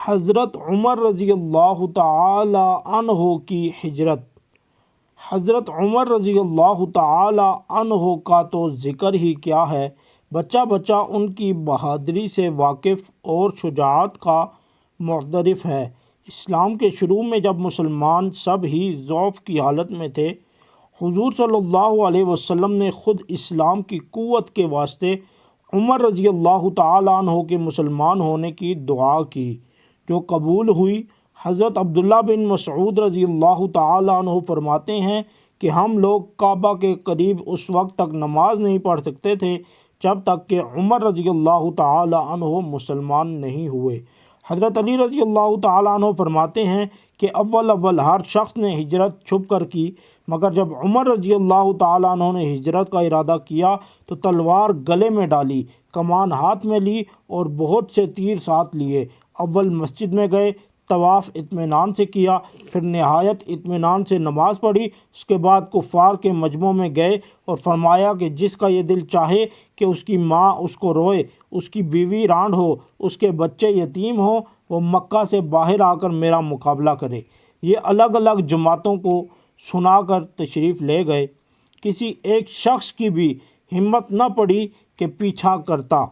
حضرت عمر رضی اللہ تعالی عنہ کی ہجرت۔ حضرت عمر رضی اللہ تعالی عنہ کا تو ذکر ہی کیا ہے، بچہ بچہ ان کی بہادری سے واقف اور شجاعت کا معترف ہے۔ اسلام کے شروع میں جب مسلمان سب ہی ضعف کی حالت میں تھے، حضور صلی اللہ علیہ وسلم نے خود اسلام کی قوت کے واسطے عمر رضی اللہ تعالی عنہ کے مسلمان ہونے کی دعا کی، جو قبول ہوئی۔ حضرت عبداللہ بن مسعود رضی اللہ تعالی عنہ فرماتے ہیں کہ ہم لوگ کعبہ کے قریب اس وقت تک نماز نہیں پڑھ سکتے تھے جب تک کہ عمر رضی اللہ تعالی عنہ مسلمان نہیں ہوئے۔ حضرت علی رضی اللہ تعالی عنہ فرماتے ہیں کہ اول ہر شخص نے ہجرت چھپ کر کی، مگر جب عمر رضی اللہ تعالی عنہ نے ہجرت کا ارادہ کیا تو تلوار گلے میں ڈالی، کمان ہاتھ میں لی اور بہت سے تیر ساتھ لیے۔ اول مسجد میں گئے، طواف اطمینان سے کیا، پھر نہایت اطمینان سے نماز پڑھی۔ اس کے بعد کفار کے مجمع میں گئے اور فرمایا کہ جس کا یہ دل چاہے کہ اس کی ماں اس کو روئے، اس کی بیوی رانڈ ہو، اس کے بچے یتیم ہوں، وہ مکہ سے باہر آ کر میرا مقابلہ کرے۔ یہ الگ الگ جماعتوں کو سنا کر تشریف لے گئے۔ کسی ایک شخص کی بھی ہمت نہ پڑی کہ پیچھا کرتا۔